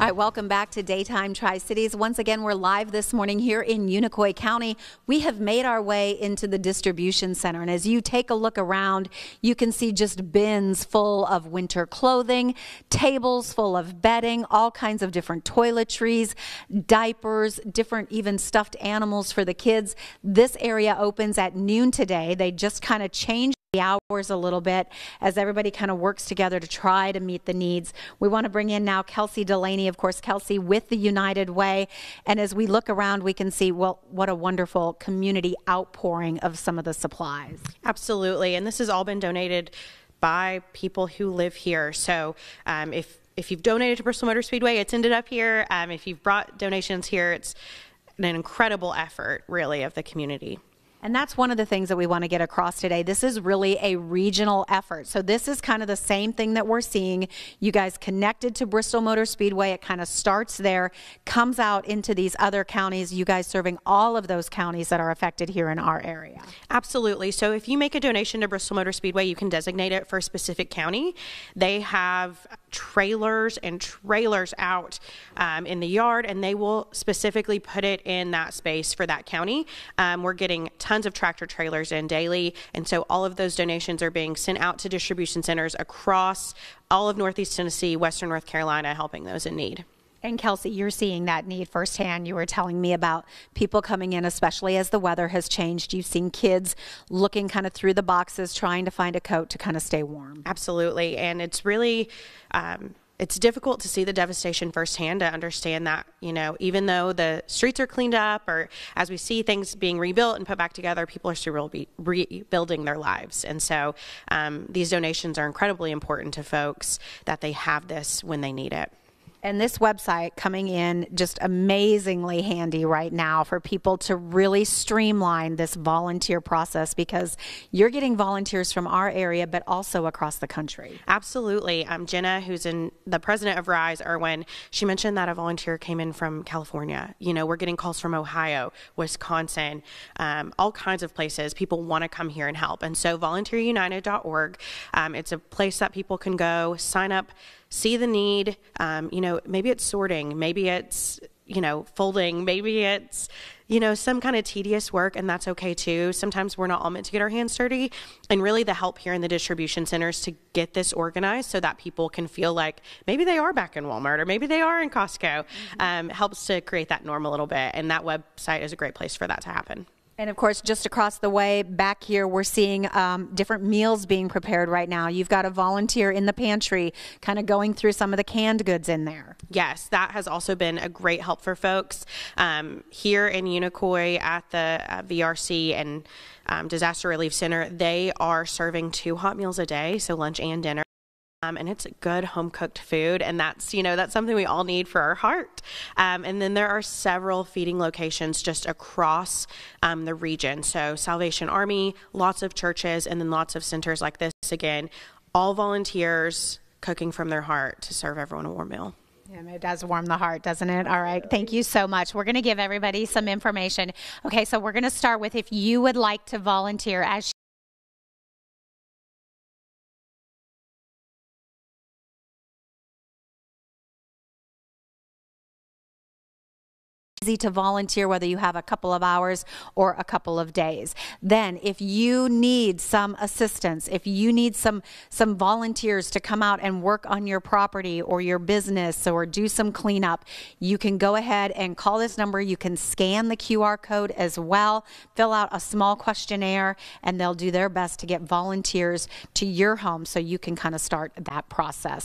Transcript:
All right, welcome back to Daytime Tri-Cities. Once again, we're live this morning here in Unicoi County. We have made our way into the distribution center, and as you take a look around, you can see just bins full of winter clothing, tables full of bedding, all kinds of different toiletries, diapers, different even stuffed animals for the kids. This area opens at noon today. They just kind of changed the hours a little bit as everybody kind of works together to try to meet the needs. We want to bring in now Kelsey Delaney, of course, Kelsey with the United Way. And as we look around, we can see, well, what a wonderful community outpouring of some of the supplies. Absolutely. And this has all been donated by people who live here. So if you've donated to Bristol Motor Speedway, it's ended up here. If you've brought donations here, it's an incredible effort, really, of the community. And that's one of the things that we want to get across today. This is really a regional effort. So this is kind of the same thing that we're seeing. You guys connected to Bristol Motor Speedway. It kind of starts there, comes out into these other counties, you guys serving all of those counties that are affected here in our area. Absolutely. So if you make a donation to Bristol Motor Speedway, you can designate it for a specific county. They have trailers and trailers out in the yard, and they will specifically put it in that space for that county. We're getting tons of tractor trailers in daily, and so all of those donations are being sent out to distribution centers across all of Northeast Tennessee, Western North Carolina, helping those in need. And Kelsey, you're seeing that need firsthand. You were telling me about people coming in, especially as the weather has changed. You've seen kids looking kind of through the boxes, trying to find a coat to kind of stay warm. Absolutely. And it's really, it's difficult to see the devastation firsthand, to understand that, you know, even though the streets are cleaned up, or as we see things being rebuilt and put back together, people are still rebuilding their lives. And so these donations are incredibly important to folks, that they have this when they need it. And this website coming in just amazingly handy right now for people to really streamline this volunteer process, because you're getting volunteers from our area, but also across the country. Absolutely. Jenna, who's the president of Rise, Irwin, she mentioned that a volunteer came in from California. You know, we're getting calls from Ohio, Wisconsin, all kinds of places. People want to come here and help. And so volunteerunited.org, it's a place that people can go, sign up, see the need. You know, maybe it's sorting, maybe it's, you know, folding, maybe it's, you know, some kind of tedious work, and that's okay too. Sometimes we're not all meant to get our hands dirty, and really the help here in the distribution centers to get this organized so that people can feel like maybe they are back in Walmart, or maybe they are in Costco, helps to create that norm a little bit, and that website is a great place for that to happen. And of course, just across the way back here, we're seeing different meals being prepared right now. You've got a volunteer in the pantry kind of going through some of the canned goods in there. Yes, that has also been a great help for folks. Here in Unicoi at the VRC and Disaster Relief Center, they are serving 2 hot meals a day, so lunch and dinner. And it's good home-cooked food, and that's, you know, that's something we all need for our heart. And then there are several feeding locations just across the region. So Salvation Army, lots of churches, and then lots of centers like this. Again, all volunteers cooking from their heart to serve everyone a warm meal. Yeah, it does warm the heart, doesn't it? All right. Thank you so much. We're going to give everybody some information. Okay, so we're going to start with, if you would like to volunteer as easy to volunteer, whether you have a couple of hours or a couple of days. Then if you need some assistance, if you need some volunteers to come out and work on your property or your business or do some cleanup, you can go ahead and call this number. You can scan the QR code as well, fill out a small questionnaire, and they'll do their best to get volunteers to your home so you can kind of start that process.